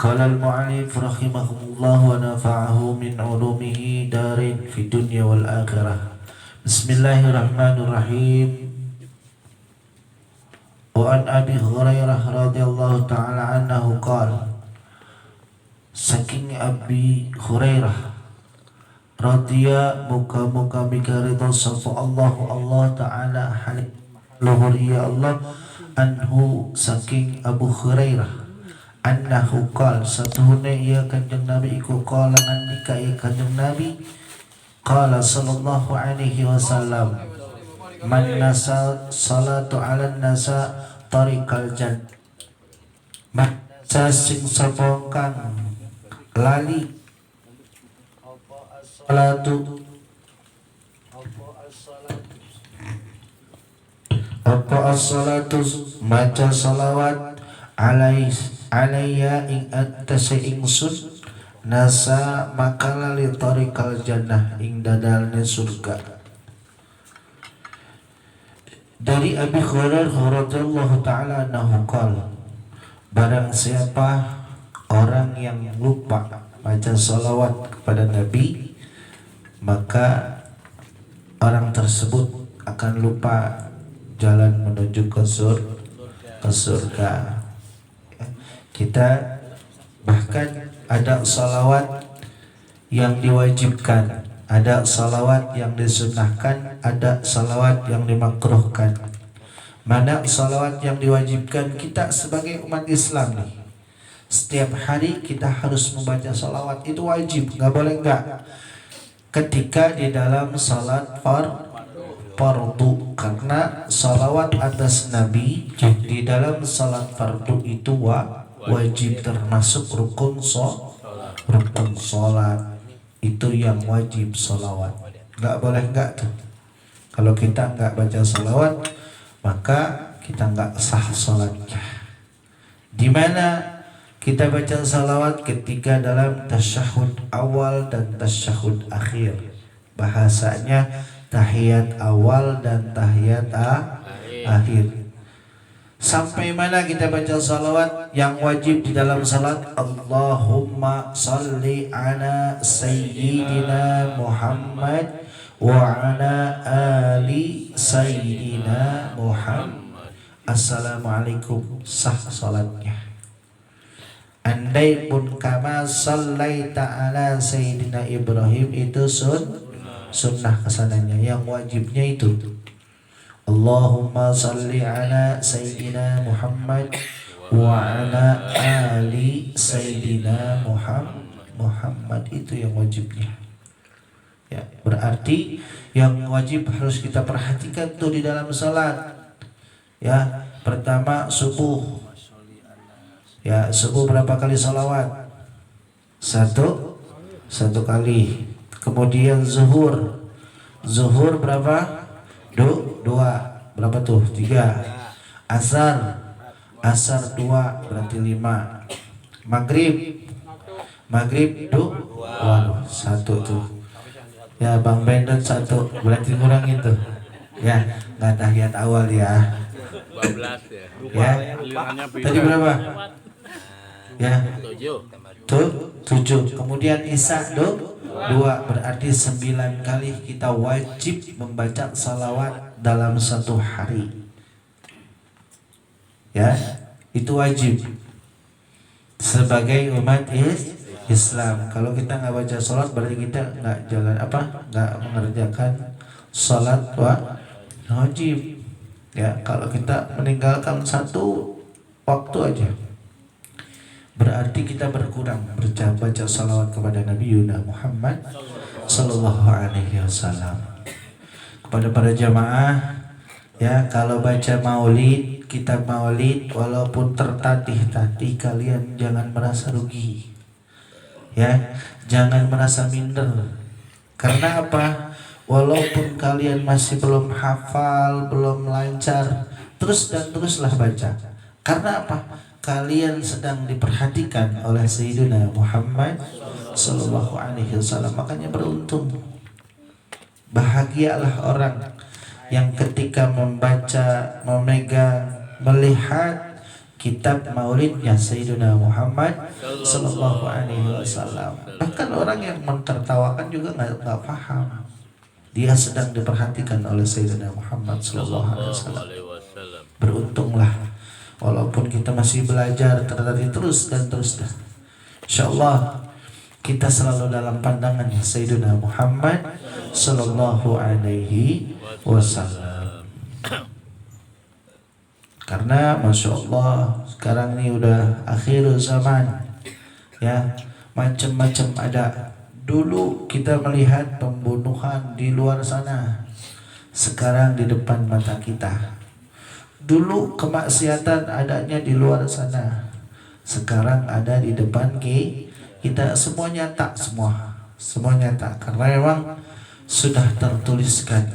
Qala al-mu'allif rahimahullah wa nafa'ahu min ulumihi darin fi dunya wal akhirah. Bismillahirrahmanirrahim. Wa an Abi Hurairah radhiyallahu ta'ala anhu qala, saking Abi Hurairah radhiya muka-muka bikaridha sapa Allah ta'ala halim luhur ya Allah anhu saking Abu Hurairah annahu qala satuhuna ya kanjeng Nabi iku qala ngandika ya kanjeng Nabi qala sallallahu alaihi wasallam man nasa salatu ala nasa tariqal jannah maca sing sapa kang lali salatu apa as-salatu maca salawat alayya ing atase ingsun nasa makala li tariqal jannah ing dadalne surga. Dari Abi Hurairah radhiyallahu ta'ala anhu qala, barang siapa orang yang lupa baca salawat kepada Nabi, maka orang tersebut akan lupa jalan menuju ke surga. Kita bahkan ada salawat yang diwajibkan, ada salawat yang disunnahkan, ada salawat yang dimakruhkan. Mana salawat yang diwajibkan? Kita sebagai umat Islam nih, setiap hari kita harus membaca salawat, itu wajib, nggak boleh enggak. Ketika di dalam salat fardu, karena salawat atas Nabi di dalam salat fardu itu wajib, termasuk rukun salat itu yang wajib salawat, nggak boleh enggak tuh. Kalau kita nggak baca salawat maka kita nggak sah salatnya. Di mana kita baca salawat? Ketika dalam tasyahud awal dan tasyahud akhir. Bahasanya tahiyat awal dan tahiyat akhir. Sampai mana kita baca salawat? Yang wajib di dalam salat, Allahumma salli ala sayyidina Muhammad wa ala ali sayyidina Muhammad. Assalamualaikum, sah salatnya. Andai pun kama sallaita ala sayyidina Ibrahim, itu sunnah kesananya. Yang wajibnya itu Allahumma salli ala sayyidina Muhammad wa ala ali sayyidina Muhammad, itu yang wajibnya. Ya, berarti yang wajib harus kita perhatikan tuh di dalam salat. Ya, pertama subuh. Ya, subuh berapa kali salawat? Satu kali. Kemudian zuhur berapa? Dua. Berapa tuh? 3. Asar 2 berarti 5. Maghrib 1 tuh. Ya, Bang Bendon 1 berarti kurang itu. Ya, nggak tahiyat awal ya. 12 ya. Ya. Tadi berapa? Ya. 7. Kemudian Isya 2, berarti 9 kali kita wajib membaca salawat dalam satu hari. Ya, itu wajib sebagai umat Islam. Kalau kita nggak baca salat berarti kita nggak mengerjakan salat wajib. Ya, kalau kita meninggalkan satu waktu aja, berarti kita berkurang baca salawat kepada Nabi Muhammad sallallahu alaihi wasallam. Kepada para jamaah, ya, kalau baca maulid, kitab maulid, walaupun tertatih-tatih, kalian jangan merasa rugi. Ya, jangan merasa minder. Karena apa? Walaupun kalian masih belum hafal, belum lancar, teruslah baca. Karena apa? Kalian sedang diperhatikan oleh Sayyidina Muhammad sallallahu alaihi wasallam. Makanya beruntung, bahagialah orang yang ketika membaca, memegang, melihat kitab maulidnya Sayyidina Muhammad Sallallahu Alaihi Wasallam. Bahkan orang yang mentertawakan juga nggak paham dia sedang diperhatikan oleh Sayyidina Muhammad Sallallahu Alaihi Wasallam. Beruntunglah walaupun kita masih belajar terus dan terus. Insyaallah kita selalu dalam pandangan Sayyidina Muhammad Sallallahu Alaihi Wasallam. Karena Masya Allah sekarang ini udah akhir zaman ya, macam-macam ada. Dulu kita melihat pembunuhan di luar sana, sekarang di depan mata kita. Dulu kemaksiatan adanya di luar sana, sekarang ada di depan kita. Semua nyata, semua nyata. Karena memang sudah tertuliskan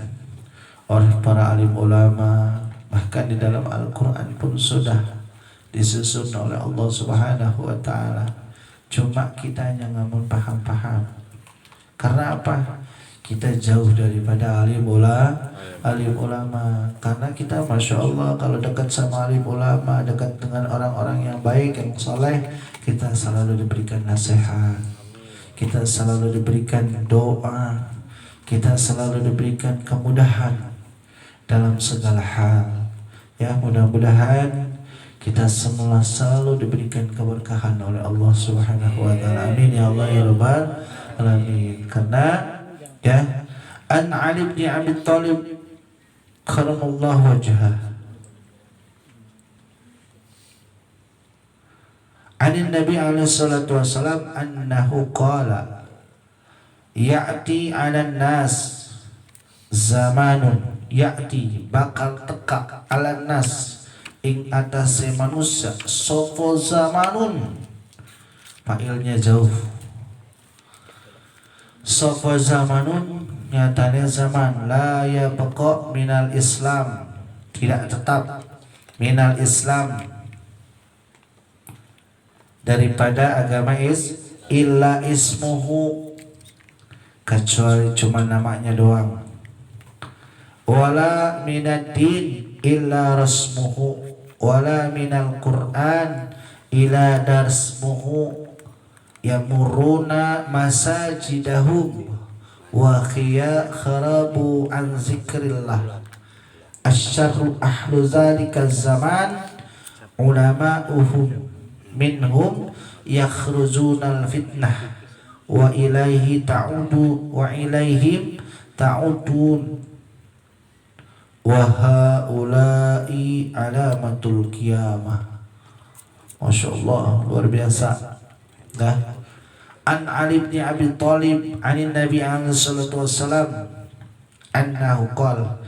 oleh para alim ulama, bahkan di dalam Al-Quran pun sudah disusun oleh Allah Subhanahu wa Ta'ala. Cuma kita yang nggak paham. Karena apa? Kita jauh daripada alim ulama. Karena kita Masya Allah kalau dekat sama alim ulama, dekat dengan orang-orang yang baik, yang soleh, kita selalu diberikan nasihat, kita selalu diberikan doa, kita selalu diberikan kemudahan dalam segala hal. Ya, mudah-mudahan kita semua selalu diberikan keberkahan oleh Allah Subhanahu wa Ta'ala. Amin ya Allah ya Rabbal alamin. Karena ya, An Ali bin Abi Thalib karamallahu wajhah, Anin Nabi alaihi salatu wasalam annahu qala ya'ti 'alan nas zamanun, ya'ti bakal teka 'alan nas ing atase manusia sopo zamanun, failnya jauh. Sopo zamanun nyatanya zaman, la yabqa minal Islam, tidak tetap, minal Islam daripada agama illa ismuhu, kecuali cuma namanya doang. Wala minad din illa rasmuhu, wala minal Qur'an illa darsmuhu, yamuruna masajidahum wa kharabu an zikrillah. Asyarru ahlu zalika zaman ulama'uhum minhum yakhruzunal fitnah wa ilaihi ta'udu wa ilaihim ta'udun wa haula'i alamatul qiyamah. Masya Allah, luar biasa. Nah, An Ali bin Abi Thalib anin Nabi alaihi salatu wassalam annahu qala,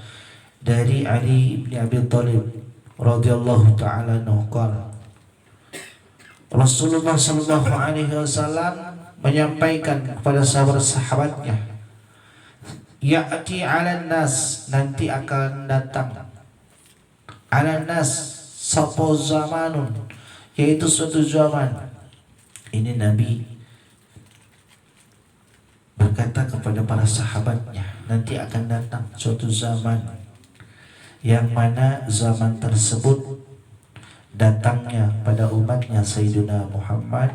dari Ali bin Abi Thalib radhiyallahu ta'ala anhu qala, Rasulullah sallallahu alaihi wasallam menyampaikan kepada sahabat-sahabatnya, ya'ti 'alan nas, nanti akan datang, 'alan nas sapo zamanun, yaitu suatu zaman. Ini Nabi berkata kepada para sahabatnya, nanti akan datang suatu zaman yang mana zaman tersebut datangnya pada umatnya Sayyidina Muhammad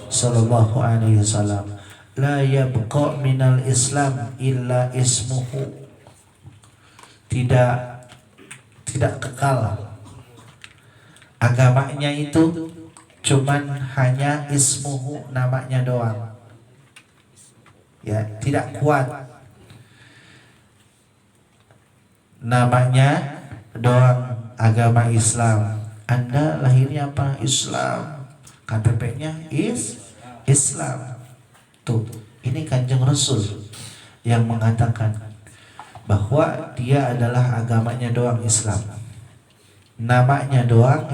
sallallahu alaihi wasallam, la yabqa minal Islam illa ismuhu, tidak kekal agamanya itu, cuman hanya ismuhu, namanya doang. Ya, tidak kuat, namanya doang agama Islam. Anda lahirnya apa? Islam, KTP-nya Islam. Tuh, ini Kanjeng Rasul yang mengatakan bahwa dia adalah agamanya doang Islam, namanya doang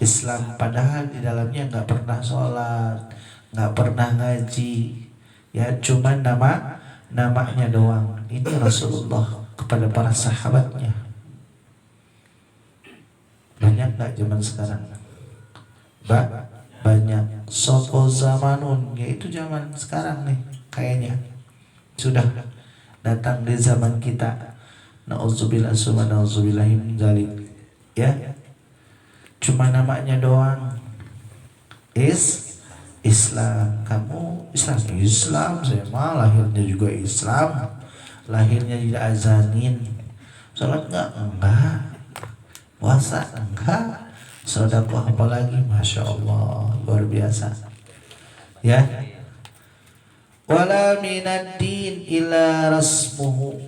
Islam, padahal di dalamnya nggak pernah sholat, nggak pernah ngaji, ya cuman namanya doang. Ini Rasulullah kepada para sahabatnya. Banyak nggak zaman sekarang? Banyak. Sopo zamanun, yaitu zaman sekarang nih, kayaknya sudah datang di zaman kita. Nauzubillah summa nauzubillahi min dzalik. Ya, cuma namanya doang. Islam. Kamu Islam, saya mah lahirnya juga Islam, lahirnya tidak azanin, sholat enggak, puasa enggak, sedekah apalagi, masya Allah, luar biasa ya. Wala minad din illa rasmuhu,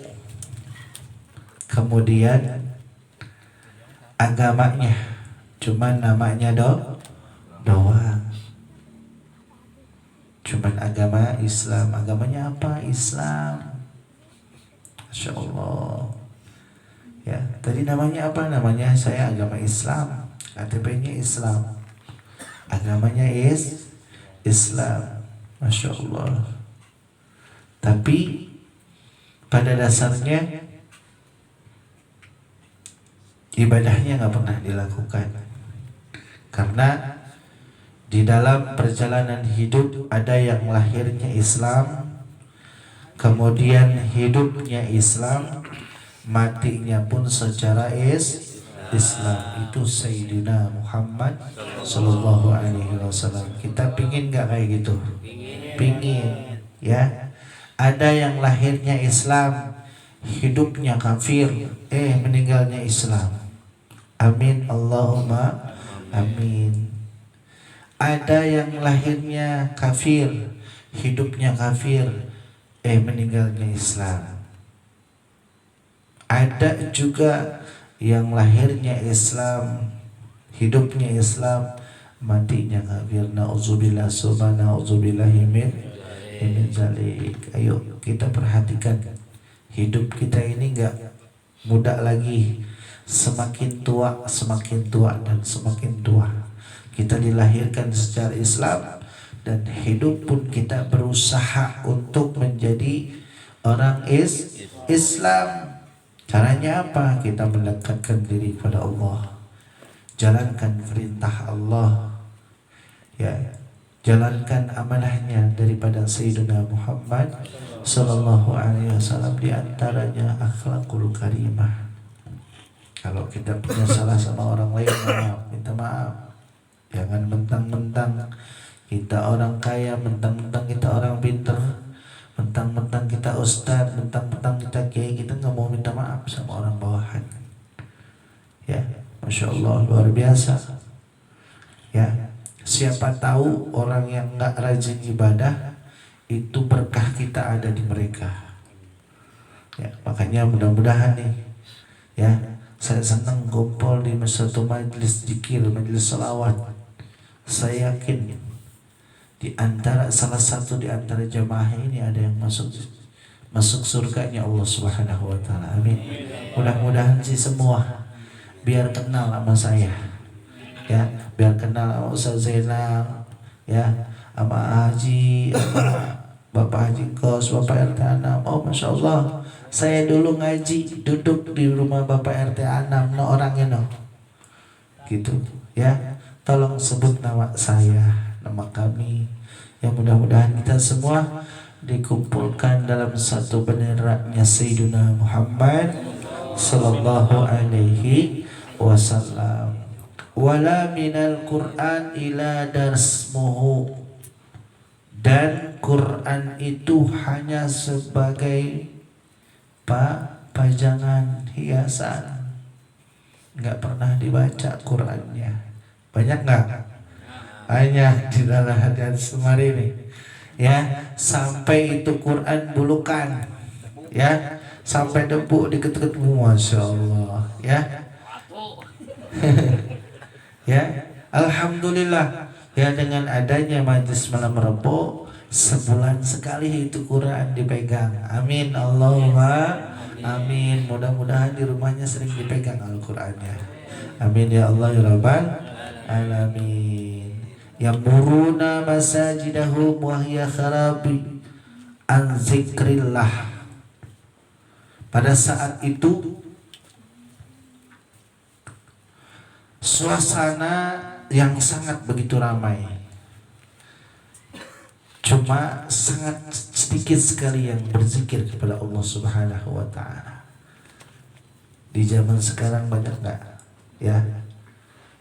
kemudian agamanya cuman namanya doang. Cuman agama Islam. Agamanya apa? Islam. Masya Allah ya. Tadi namanya apa? Namanya saya agama Islam, KTP-nya Islam, agamanya Islam. Masya Allah. Tapi pada dasarnya ibadahnya nggak pernah dilakukan. Karena di dalam perjalanan hidup ada yang lahirnya Islam, kemudian hidupnya Islam, matinya pun secara Islam. Itu Sayyidina Muhammad Sallallahu Alaihi Wasallam. Kita pingin nggak kayak gitu? Pingin ya. Ada yang lahirnya Islam, hidupnya kafir, meninggalnya Islam. Amin Allahumma amin. Ada yang lahirnya kafir, hidupnya kafir, meninggalnya Islam. Ada juga yang lahirnya Islam, hidupnya Islam, matinya kafir. Nauzubillah subhanallahi min zalik. Ayo kita perhatikan hidup kita ini enggak muda lagi. Semakin tua dan semakin tua. Kita dilahirkan secara Islam dan hidup pun kita berusaha untuk menjadi orang Islam. Caranya apa? Kita mendekatkan diri kepada Allah, jalankan perintah Allah ya, jalankan amanahnya daripada Sayyidina Muhammad Sallallahu Alaihi Wasallam. Di antaranya akhlakul karimah. Kalau kita punya salah sama orang lain, minta maaf. Jangan mentang-mentang kita orang kaya, mentang-mentang kita orang pinter, mentang-mentang kita ustadz, mentang-mentang kita kiai, kita nggak mau minta maaf sama orang bawahan. Ya, masya Allah, luar biasa. Ya, siapa tahu orang yang nggak rajin ibadah itu berkah kita ada di mereka. Ya, makanya mudah-mudahan nih, ya, saya senang kumpul di satu majelis zikir, majelis salawat. Saya yakin di antara salah satu di antara jamaah ini ada yang masuk surganya Allah Subhanahu wa taala. Amin. Mudah-mudahan sih semua biar kenal sama saya. Ya, biar kenal sama Ustaz Zainal, ya, sama Haji, sama Bapak Haji Kos, Bapak RT 6. Oh, masya Allah. Saya dulu ngaji duduk di rumah Bapak RT 6, no orangnya no. Gitu, ya. Tolong sebut nama saya, nama kami. Ya, mudah-mudahan kita semua dikumpulkan dalam satu benderanya Sayyidina Muhammad Sallallahu Alaihi Wasallam. Wala minal Qur'an ila darsmuhu, dan Quran itu hanya sebagai pajangan hiasan, nggak pernah dibaca Qurannya. Banyak nggak? Banyak di dalam hadis semari ini. Ya, sampai itu Quran bulukan, ya, sampai debu deket-deketmu, masya Allah, ya. Ya, alhamdulillah. Ya, dengan adanya majlis malam Rebo, sebulan sekali itu Quran dipegang. Amin Allahumma amin. Mudah-mudahan di rumahnya sering dipegang Al-Qurannya. Amin ya Allah ya Rabbal alamin. Yamuruna masajidahum wa hiya kharabi an zikrillah. Pada saat itu suasana yang sangat begitu ramai, cuma sangat sedikit sekali yang berzikir kepada Allah Subhanahu wa taala. Di zaman sekarang banyak enggak? Ya.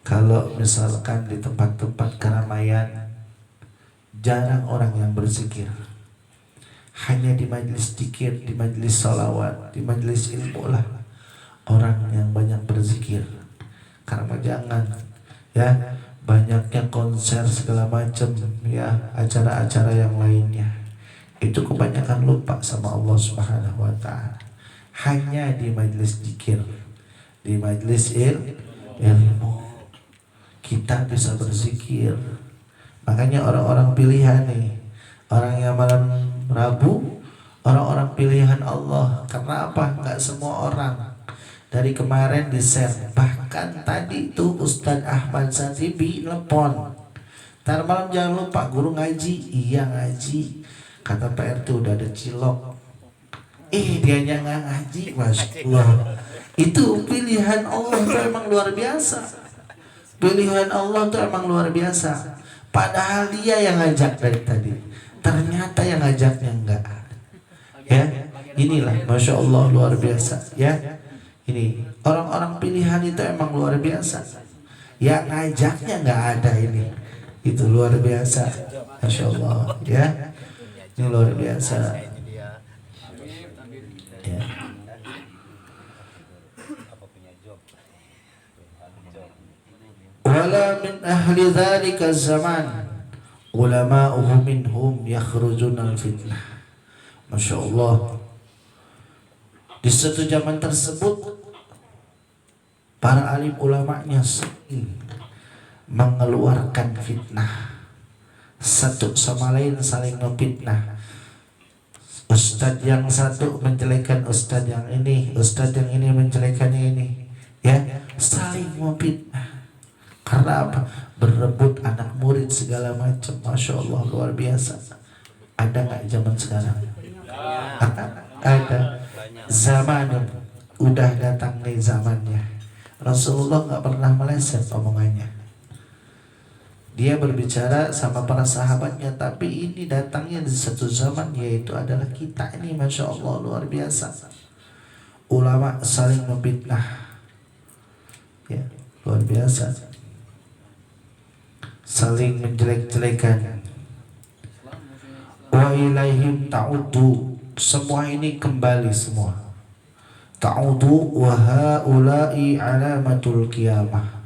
Kalau misalkan di tempat-tempat keramaian jarang orang yang berzikir, hanya di majelis zikir, di majelis salawat, di majelis ilmu lah orang yang banyak berzikir. Karena jangan ya banyaknya konser segala macam ya, acara-acara yang lainnya itu kebanyakan lupa sama Allah Subhanahu wa taala. Hanya di majelis zikir, di majelis ilmu kita bisa berzikir. Makanya orang-orang pilihan nih, orang yang malam Rabu, orang-orang pilihan Allah. Karena apa? Enggak semua orang. Dari kemarin di-share, bahkan tadi tuh Ustadz Ahmad Satibi telepon, ntar malam jangan lupa guru ngaji. Iya ngaji, kata Pak RT udah ada cilok. Dianya nggak ngaji, Masya Allah. Itu pilihan Allah tuh emang luar biasa. Pilihan Allah tuh emang luar biasa. Padahal dia yang ngajak dari tadi, ternyata yang ngajaknya enggak. Ya, inilah Masya Allah luar biasa. Ya, ini orang-orang pilihan itu emang luar biasa. Ya ngajaknya enggak ada ini, itu luar biasa. Masya Allah. Ya, ini luar biasa. Ya. Wala min ahli dzalika zaman ulama'uhu minhum yakhrujuna al-fitnah. Masya Allah. Di satu zaman tersebut para alim ulamanya sering mengeluarkan fitnah, satu sama lain saling memfitnah. Ustadz yang satu menjelekan ustadz yang ini, ustadz yang ini menjelekan ini, ya saling memfitnah. Karena apa? Berebut anak murid segala macam. Masya Allah luar biasa. Ada nggak zaman sekarang? Ada. Zaman udah datang nih zamannya. Rasulullah nggak pernah meleset omongannya. Dia berbicara sama para sahabatnya, tapi ini datangnya di satu zaman, yaitu adalah kita ini. Masya Allah luar biasa. Ulama saling memfitnah, ya luar biasa. Saling menjelek-jelekan. Wa ilaihim ta'udu, semua ini kembali semua. Ta'udu wa haula'i alamatul qiyamah,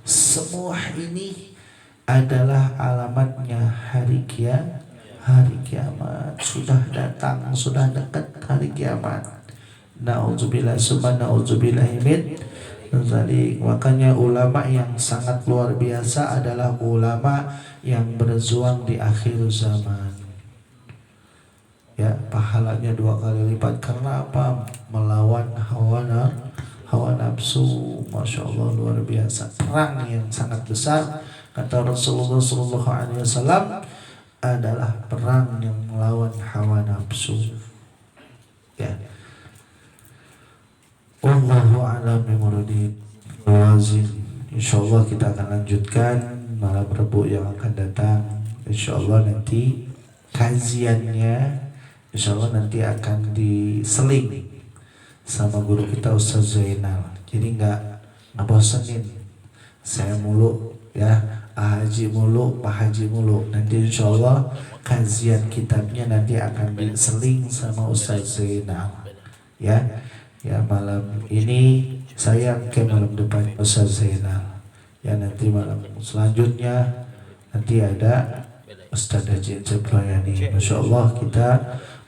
semua ini adalah alamatnya hari kiamat. Sudah datang, sudah dekat hari kiamat. Na'udzubillah summa na'udzubillah min dzalik. Makanya ulama yang sangat luar biasa adalah ulama yang berjuang di akhir zaman. Ya, pahalanya 2 kali lipat. Karena apa? Melawan hawa nafsu. Masya Allah luar biasa. Perang yang sangat besar, kata Rasulullah SAW, adalah perang yang melawan hawa nafsu. Ya. Wallahu a'lam bishawab. Insyaallah kita akan lanjutkan malam Rabu yang akan datang. Insyaallah nanti kajiannya insyaallah nanti akan diseling sama guru kita Ustaz Zainal. Jadi nggak bosenin saya mulu ya, Haji mulu, Pak Haji mulu. Nanti insyaallah kajian kitabnya nanti akan diseling sama Ustaz Zainal. Ya malam ini saya ke malam depan Ustaz Zainal. Ya nanti malam selanjutnya nanti ada Ustaz Haji Jablayani. Masya Allah kita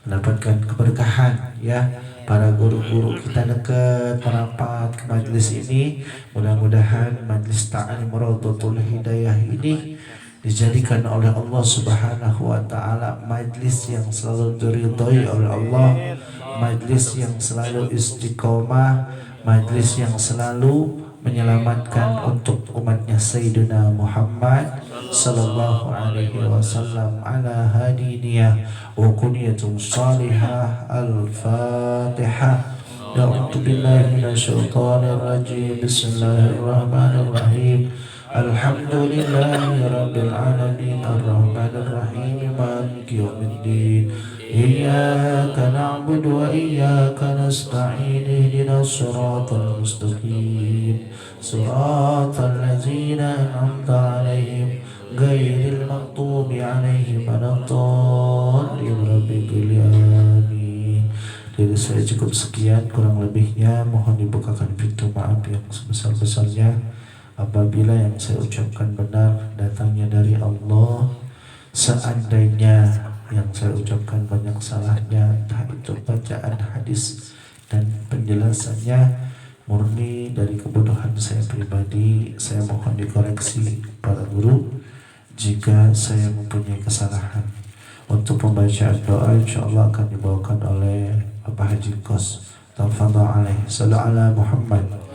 mendapatkan keberkahan ya. Para guru-guru kita dekat merapat ke majelis ini. Mudah-mudahan majelis ta'lim Rawdatul Hidayah ini dijadikan oleh Allah Subhanahu wa taala majelis yang selalu diridhai oleh Allah, majelis yang selalu istiqomah, majelis yang selalu menyelamatkan untuk umatnya Sayyidina Muhammad sallallahu alaihi wasallam. Ala hadiniyah wa kunyatun salihah. Al-Fatihah. A'udzu billahi minasyaitonir rajim. Bismillahirrahmanirrahim. Alhamdulillahi rabbil alamin arrahmanir rahim maliki yaumiddin إياك نعبد وإياك نستعين اهدنا الصراط المستقيم صراط الذين أنعمت عليهم غير المغضوب عليهم ولا الضالين آمين. Dari saya cukup sekian, kurang lebihnya mohon dibukakan pintu maaf yang sebesar-besarnya. Apabila yang saya ucapkan benar datangnya dari Allah, seandainya yang saya ucapkan banyak salahnya, entah itu bacaan hadis dan penjelasannya murni dari kebodohan saya pribadi, saya mohon dikoreksi para guru jika saya mempunyai kesalahan. Untuk pembacaan doa insyaallah akan dibawakan oleh Bapak Haji Kos. Tafadhal alaih. Sallallahu ala Muhammad.